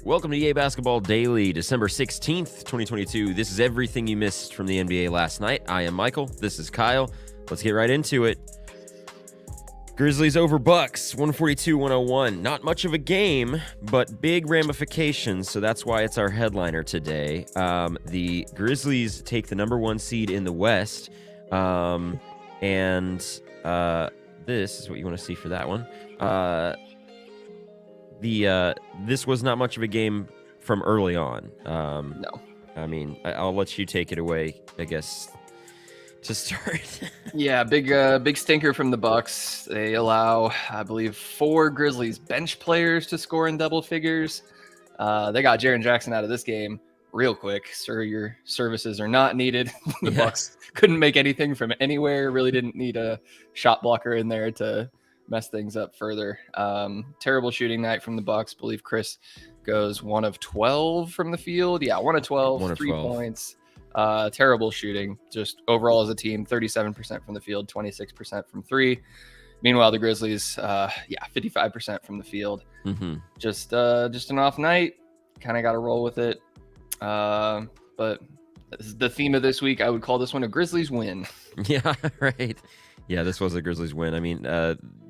Welcome to EA Basketball Daily, December 16th, 2022. This is everything you missed from the NBA last night. I am Michael. This is Kyle. Let's get right into it. Grizzlies over Bucks, 142-101. Not much of a game, but big ramifications, so that's why it's our headliner today. The Grizzlies take the number one seed in the West, and this is what you want to see for that one. This was not much of a game from early on. No. I mean, I'll let you take it away, I guess, to start. Yeah, big stinker from the Bucks. They allow, I believe, 4 Grizzlies bench players to score in double figures. They got Jaren Jackson out of this game real quick. Sir, your services are not needed. The Bucks couldn't make anything from anywhere. Really didn't need a shot blocker in there to mess things up further. Terrible shooting night from the Bucks. I believe Chris goes 1 of 12 from the field. Yeah, 1 of 12, 3 points. Terrible shooting. Just overall as a team, 37% from the field, 26% from 3. Meanwhile, the Grizzlies, 55% from the field. Mm-hmm. Just an off night. Kind of got to roll with it. But the theme of this week, I would call this one a Grizzlies win. Yeah, right. Yeah, this was a Grizzlies win. I mean,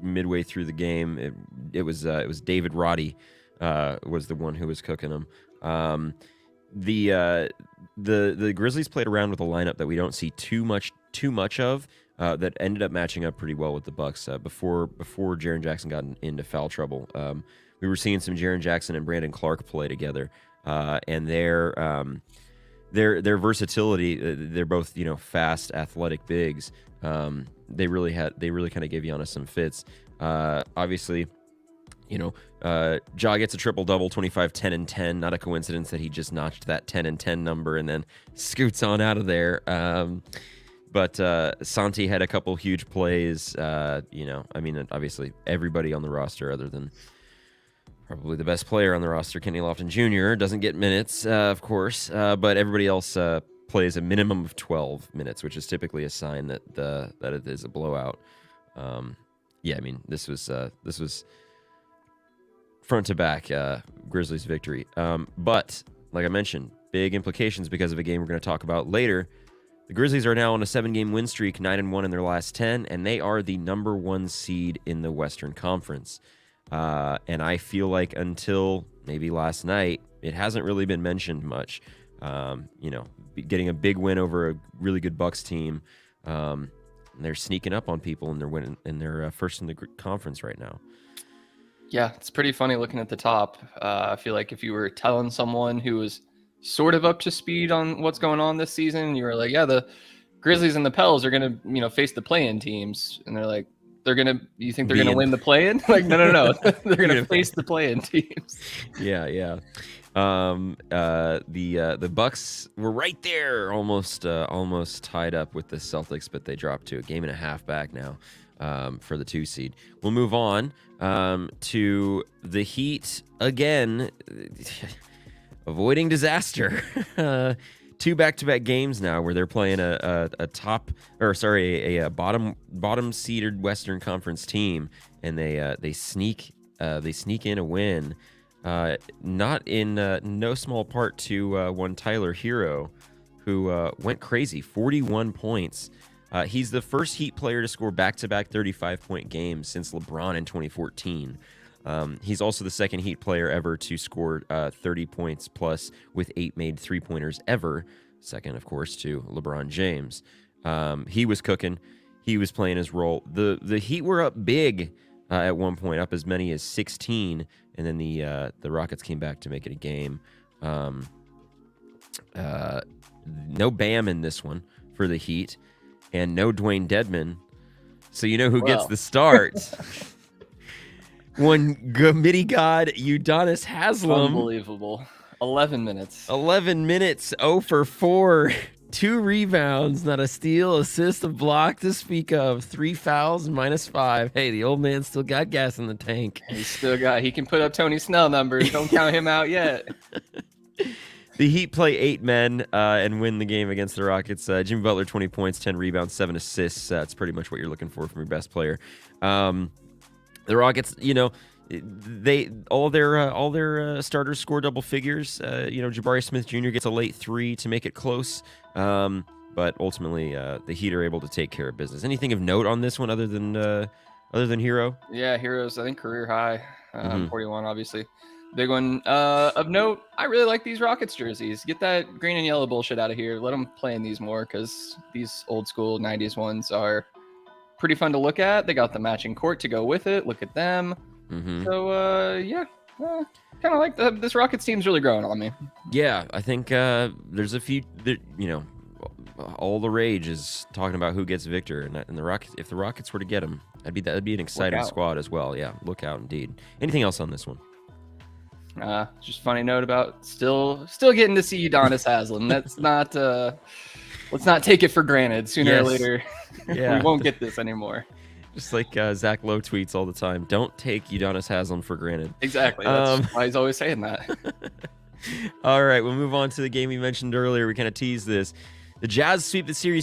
midway through the game, it was David Roddy was the one who was cooking them. The Grizzlies played around with a lineup that we don't see too much of that ended up matching up pretty well with the Bucks before Jaren Jackson got into foul trouble. We were seeing some Jaren Jackson and Brandon Clark play together, and their versatility. They're both fast, athletic bigs. They really kind of gave Giannis some fits. Obviously, Ja gets a triple-double, 25, 10, and 10. Not a coincidence that he just notched that 10 and 10 number and then scoots on out of there. But Santi had a couple huge plays. Obviously everybody on the roster other than probably the best player on the roster, Kenny Lofton Jr., doesn't get minutes, of course. But everybody else plays a minimum of 12 minutes, which is typically a sign that it is a blowout. This was front to back Grizzlies victory. But like I mentioned, big implications because of a game we're going to talk about later. The Grizzlies are now on a 7-game win streak, 9-1 in their last 10, and they are the number one seed in the Western Conference. And I feel like until maybe last night, it hasn't really been mentioned much. Getting a big win over a really good Bucks team. They're sneaking up on people, and they're winning, and they're first in the conference right now. Yeah, it's pretty funny looking at the top. I feel like if you were telling someone who was sort of up to speed on what's going on this season, you were like, yeah, the Grizzlies and the Pels are going to, face the play-in teams. And they're like, you think they're going to win the play-in? Like, no. They're going to face the play-in teams. Yeah. The Bucks were right there, almost tied up with the Celtics, but they dropped to a game and a half back now for the 2 seed. We'll move on to the Heat again, avoiding disaster. 2 back-to-back games now where they're playing a bottom seeded Western Conference team, and they sneak in a win. Not in no small part to one Tyler Hero, who went crazy, 41 points. He's the first Heat player to score back-to-back 35-point games since LeBron in 2014. He's also the second Heat player ever to score 30 points plus with 8 made three-pointers ever. Second, of course, to LeBron James. He was cooking. He was playing his role. The Heat were up big at one point, up as many as 16, and then the Rockets came back to make it a game. No Bam in this one for the Heat, and no Dwayne Dedmon. So you know who gets the start. One Gummitty God, Udonis Haslem. Unbelievable. 11 minutes. 0 for 4. 2 rebounds, not a steal, assist, a block to speak of. 3 fouls, -5. Hey, the old man still got gas in the tank. He can put up Tony Snell numbers. Don't count him out yet. The Heat play 8 men and win the game against the Rockets. Jimmy Butler, 20 points, 10 rebounds, 7 assists. That's pretty much what you're looking for from your best player. The Rockets, all their starters score double figures. Jabari Smith Jr. gets a late 3 to make it close. But ultimately, the Heat are able to take care of business. Anything of note on this one other than Hero? Yeah, Heroes, I think career high, 41, obviously. Big one of note, I really like these Rockets jerseys. Get that green and yellow bullshit out of here. Let them play in these more, because these old school 90s ones are pretty fun to look at. They got the matching court to go with it. Look at them. So, kind of like this Rockets team's really growing on me. Yeah, I think there's a few that, all the rage is talking about who gets Victor, and the Rockets. If the Rockets were to get him, that'd be an exciting squad as well. Yeah, look out indeed. Anything else on this one? Just funny note about still getting to see Udonis Haslem. That's not. Let's not take it for granted. Sooner or later, we won't get this anymore. Just like Zach Lowe tweets all the time, don't take Udonis Haslem for granted. Exactly. That's why he's always saying that. All right, we'll move on to the game we mentioned earlier. We kind of teased this. The Jazz sweep the season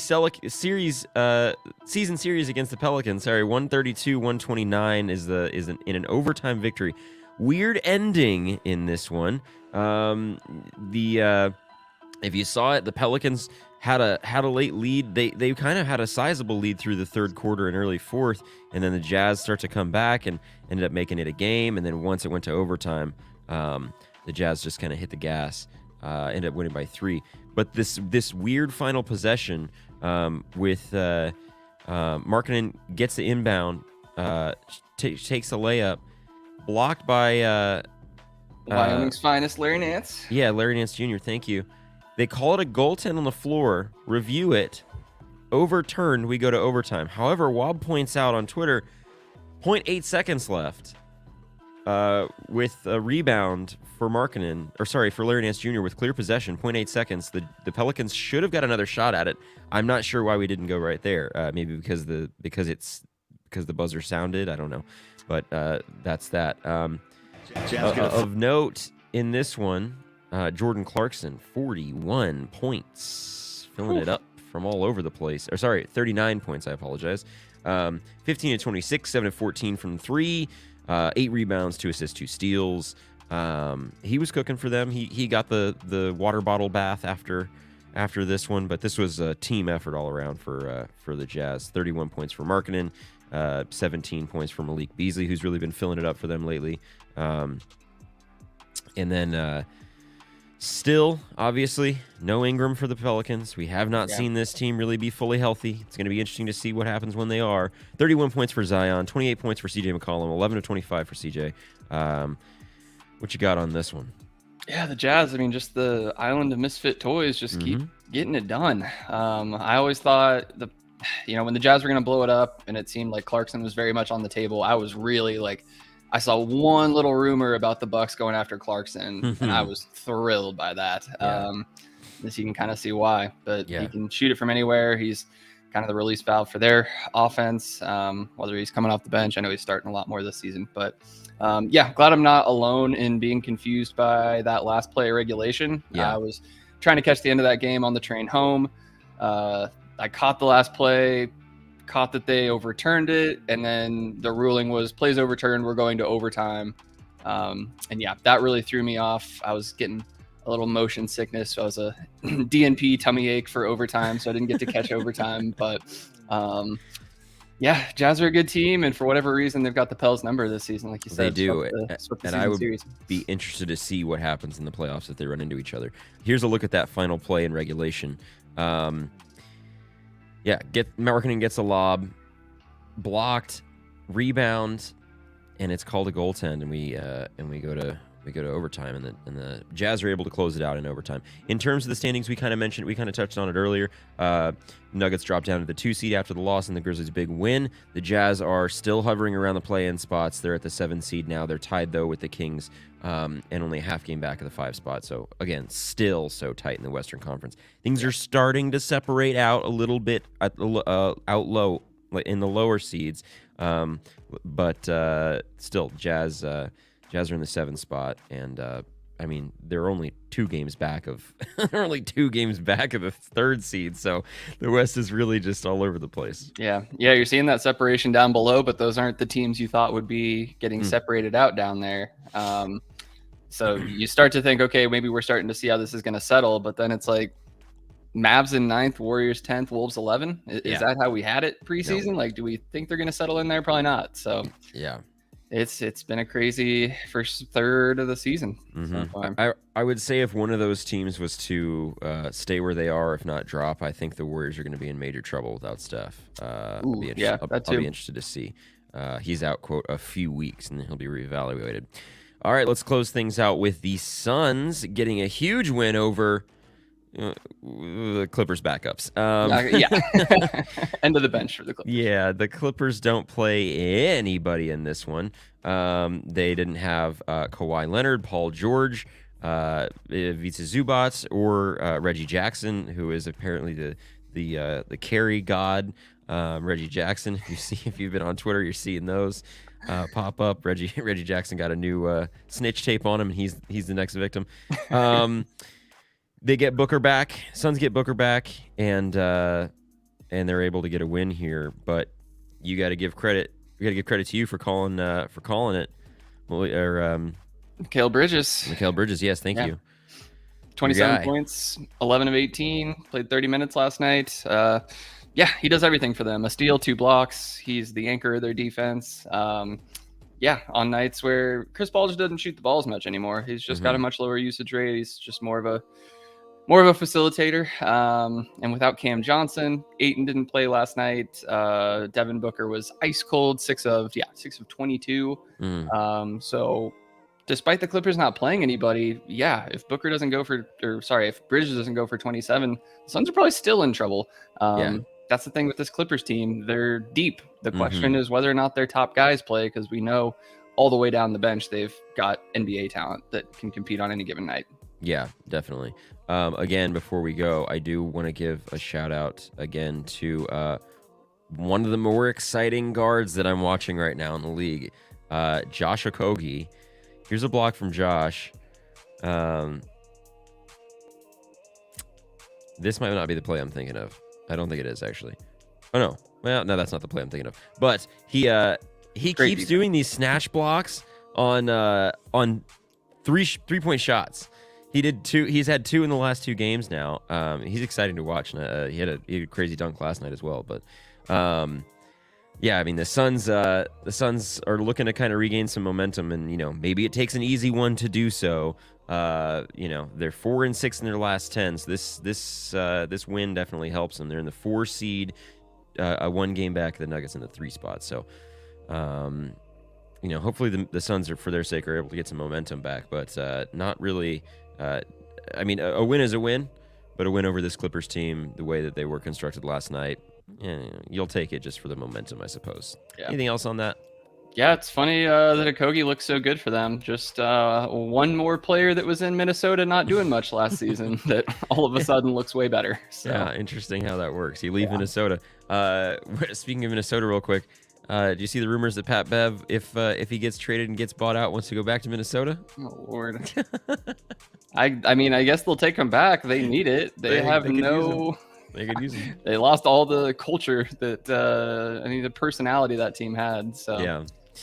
series against the Pelicans. 132-129 is in an overtime victory. Weird ending in this one. If you saw it, the Pelicans had a late lead. They kind of had a sizable lead through the third quarter and early fourth, and then the Jazz start to come back and ended up making it a game. And then once it went to overtime, the Jazz just kind of hit the gas, ended up winning by 3. But this weird final possession with Markkanen gets the inbound, takes a layup, blocked by Wyoming's finest, Larry Nance. Yeah, Larry Nance Jr. Thank you. They call it a goaltend on the floor, review it, overturned, we go to overtime. However, Wob points out on Twitter, 0.8 seconds left with a rebound for for Larry Nance Jr. with clear possession, 0.8 seconds. The Pelicans should have got another shot at it. I'm not sure why we didn't go right there. Maybe because the buzzer sounded. I don't know. But that's that. Of note in this one, Jordan Clarkson, 41 points, filling it up from all over the place. 39 points, I apologize. 15 to 26, 7 to 14 from 3, 8 rebounds, 2 assists, 2 steals. He was cooking for them. He got the water bottle bath after this one, but this was a team effort all around for the Jazz. 31 points for Markkanen, 17 points for Malik Beasley, who's really been filling it up for them lately. And then still, obviously, no Ingram for the Pelicans. We have not seen this team really be fully healthy. It's going to be interesting to see what happens when they are. 31 points for Zion, 28 points for CJ McCollum, 11 to 25 for CJ. What you got on this one? Yeah, the Jazz, just the island of misfit toys just keep getting it done. I always thought when the Jazz were going to blow it up and it seemed like Clarkson was very much on the table, I was really I saw one little rumor about the Bucks going after Clarkson, and I was thrilled by that. As you can kind of see why, but he can shoot it from anywhere. He's kind of the release valve for their offense, whether he's coming off the bench. I know he's starting a lot more this season, but glad I'm not alone in being confused by that last play of regulation. I was trying to catch the end of that game on the train home. I caught the last play, caught that they overturned it, and then the ruling was plays overturned, we're going to overtime. That really threw me off. I was getting a little motion sickness, so I was a DNP tummy ache for overtime, so I didn't get to catch overtime. But Jazz are a good team, and for whatever reason, they've got the Pels number this season, like you said. They do, and I would be interested to see what happens in the playoffs if they run into each other. Here's a look at that final play in regulation. Markkanen gets a lob, blocked, rebound, and it's called a goaltend, and we go to overtime, and the Jazz are able to close it out in overtime. In terms of the standings, we kind of touched on it earlier. Nuggets dropped down to the 2 seed after the loss, and the Grizzlies' big win. The Jazz are still hovering around the play-in spots. They're at the 7 seed now. They're tied though with the Kings, and only a half game back of the 5 spot. So again, still so tight in the Western Conference. Things are starting to separate out a little bit out low in the lower seeds, but still, Jazz are in the 7 spot, and I mean, they're only 2 games back of they're only 2 games back of the 3rd seed, so the West is really just all over the place. Yeah, you're seeing that separation down below, but those aren't the teams you thought would be getting separated out down there. So you start to think, okay, maybe we're starting to see how this is going to settle, but then it's like Mavs in 9th, Warriors 10th, Wolves 11. Is that how we had it preseason? No. Like, do we think they're going to settle in there? Probably not. So yeah. It's been a crazy first third of the season. I would say if one of those teams was to stay where they are, if not drop, I think the Warriors are going to be in major trouble without Steph. I'll be interested to see. He's out, quote, a few weeks, and then he'll be reevaluated. All right, let's close things out with the Suns getting a huge win over the Clippers backups. End of the bench for the Clippers. Yeah, the Clippers don't play anybody in this one. They didn't have Kawhi Leonard, Paul George, Ivica Zubac, or Reggie Jackson, who is apparently the carry god. Reggie Jackson. If you've been on Twitter, you're seeing those pop up. Reggie Jackson got a new snitch tape on him, and he's the next victim. They get Booker back. Suns get Booker back, and they're able to get a win here. But you got to give credit. We got to give credit to you for calling it. Mikal Bridges. Yes, thank you. 27 points, 11 of 18. Played 30 minutes last night. He does everything for them. A steal, 2 blocks. He's the anchor of their defense. On nights where Chris Paul just doesn't shoot the ball as much anymore. He's just got a much lower usage rate. He's just more of a facilitator. And without Cam Johnson, Ayton didn't play last night. Devin Booker was ice cold, 6 of 22. So despite the Clippers not playing anybody, if Bridges doesn't go for 27, the Suns are probably still in trouble. That's the thing with this Clippers team. They're deep. The question is whether or not their top guys play, because we know all the way down the bench they've got NBA talent that can compete on any given night. Yeah, definitely. Again, before we go, I do want to give a shout out again to one of the more exciting guards that I'm watching right now in the league, Josh Okogie. Here's a block from Josh. This might not be the play I'm thinking of. I don't think it is, actually. Oh, no. Well, no, that's not the play I'm thinking of. But he keeps doing these snatch blocks on three-point shots. He did 2. He's had 2 in the last 2 games now. He's exciting to watch. And, he had a crazy dunk last night as well. But I mean, the Suns are looking to kind of regain some momentum, and maybe it takes an easy one to do so. They're 4-6 in their last 10. So this win definitely helps them. They're in the 4 seed, a 1 game back. The Nuggets in the 3 spot. So, hopefully the Suns for their sake are able to get some momentum back. But not really. I mean, a win is a win, but a win over this Clippers team, the way that they were constructed last night, you'll take it just for the momentum, I suppose. Yeah. Anything else on that? Yeah, it's funny that Okogie looks so good for them. Just one more player that was in Minnesota not doing much last season that all of a sudden looks way better. So. Yeah, interesting how that works. You leave Minnesota. Speaking of Minnesota real quick, do you see the rumors that Pat Bev, if he gets traded and gets bought out, wants to go back to Minnesota? Oh, Lord. I mean, I guess they'll take him back. They need it. They could use him. They lost all the culture that the personality that team had. So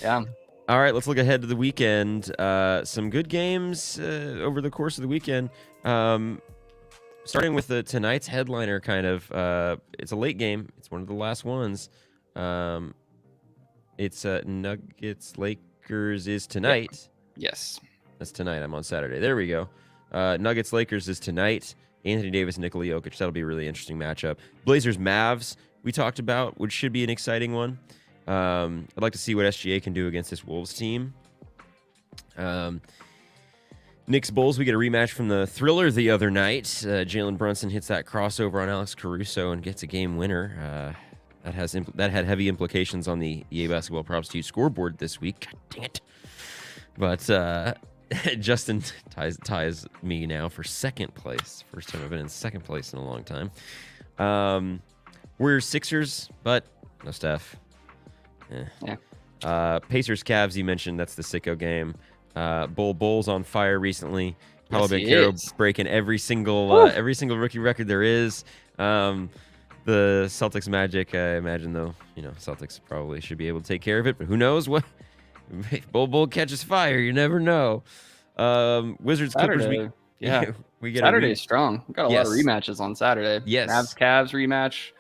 yeah. All right, let's look ahead to the weekend. Some good games over the course of the weekend. Starting with tonight's headliner, kind of. It's a late game. It's one of the last ones. It's Nuggets Lakers is tonight. Yes, that's tonight. I'm on Saturday. There we go. Nuggets Lakers is tonight. Anthony Davis, Nikola Jokic. That'll be a really interesting matchup. Blazers Mavs we talked about, which should be an exciting one. I'd like to see what SGA can do against this Wolves team. Knicks Bulls, we get a rematch from the Thriller the other night. Jalen Brunson hits that crossover on Alex Caruso and gets a game winner. That had heavy implications on the EA Basketball Props to You scoreboard this week. God dang it. But Justin ties me now for second place. First time I've been in second place in a long time. We're Sixers, but no Steph. Yeah. Pacers Cavs, you mentioned that's the sicko game. Bull's on fire recently. Paolo Yes, he Banchero is. breaking every single Woo. rookie record there is. The Celtics Magic, I imagine, though, Celtics probably should be able to take care of it, but who knows what? If Bull catches fire, you never know. Wizards Clippers, Saturday. Yeah. we get Saturday is strong. We got a lot of Yes. rematches on Saturday. Yes. Cavs rematch.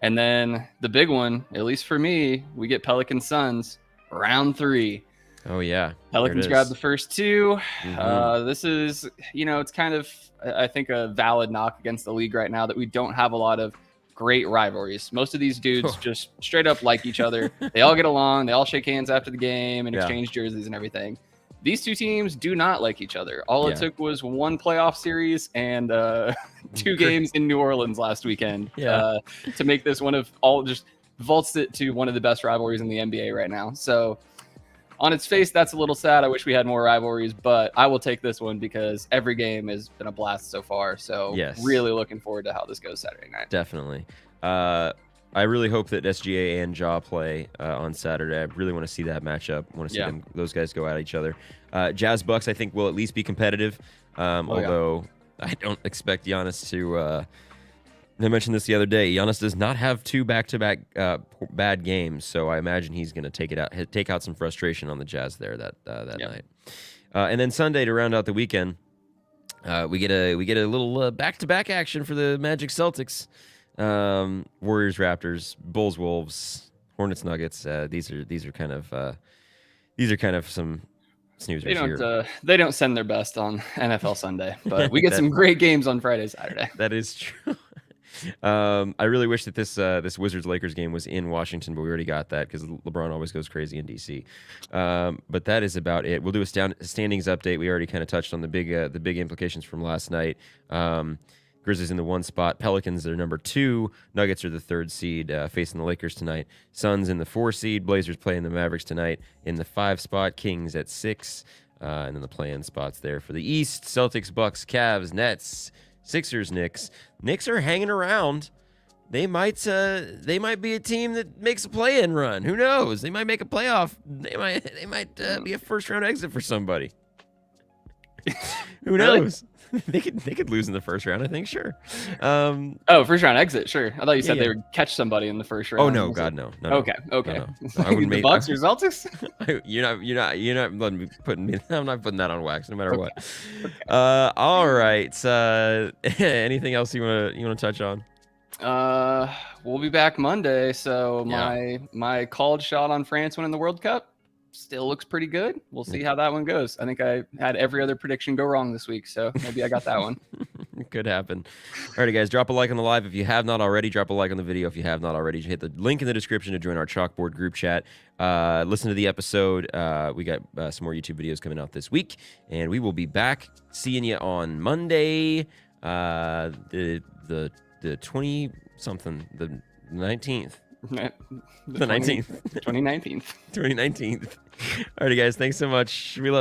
And then the big one, at least for me, we get Pelicans Suns round 3. Oh, yeah. Pelicans grab the first 2. Mhm. This is, it's kind of, I think, a valid knock against the league right now that we don't have a lot of great rivalries. Most of these dudes just straight up like each other. They all get along. They all shake hands after the game and exchange jerseys and everything. These two teams do not like each other. All it took was one playoff series and 2 games in New Orleans last weekend to make this one of all, just vaults it to one of the best rivalries in the NBA right now. So on its face, that's a little sad. I wish we had more rivalries, but I will take this one because every game has been a blast so far. So really looking forward to how this goes Saturday night. Definitely. I really hope that SGA and Ja play on Saturday. I really want to see that matchup. I want to see those guys go at each other. Jazz Bucks, I think, will at least be competitive. Although I don't expect Giannis to. I mentioned this the other day. Giannis does not have 2 back-to-back bad games, so I imagine he's going to take out some frustration on the Jazz there that night. And then Sunday, to round out the weekend, we get a little back-to-back action for the Magic Celtics. Warriors Raptors, Bulls Wolves, Hornets Nuggets. These are kind of some snoozers here. They don't send their best on NFL Sunday, but we get some great games on Friday, Saturday. That is true. I really wish that this Wizards Lakers game was in Washington, but we already got that because LeBron always goes crazy in DC. But that is about it. We'll do a standings update. We already kind of touched on the big implications from last night. Grizzlies in the 1 spot. Pelicans are number 2. Nuggets are the 3rd seed, facing the Lakers tonight. Suns in the 4 seed. Blazers playing the Mavericks tonight in the 5 spot. Kings at 6. And then the play-in spots there for the East. Celtics, Bucks, Cavs, Nets, Sixers, Knicks. Knicks are hanging around. They might be a team that makes a play-in run. Who knows? They might make a playoff. They might be a first-round exit for somebody. Who knows? They could lose in the first round, I think. Sure. First round exit. Sure. I thought you said they would catch somebody in the first round. Oh no, God, no. Okay. No. I wouldn't the Bucks or Celtics. You're not letting me I'm not putting that on wax, no matter what. All right. Anything else you want to touch on? We'll be back Monday. So my called shot on France winning the World Cup still looks pretty good. We'll see how that one goes. I think I had every other prediction go wrong this week, so maybe I got that one. It could happen. All right, guys, drop a like on the live if you have not already. Drop a like on the video if you have not already. Hit the link in the description to join our chalkboard group chat. Listen to the episode. We got some more YouTube videos coming out this week, and we will be back seeing you on Monday, the 20-something, the 19th. The 19th. 2019. 2019. All right, guys. Thanks so much. We love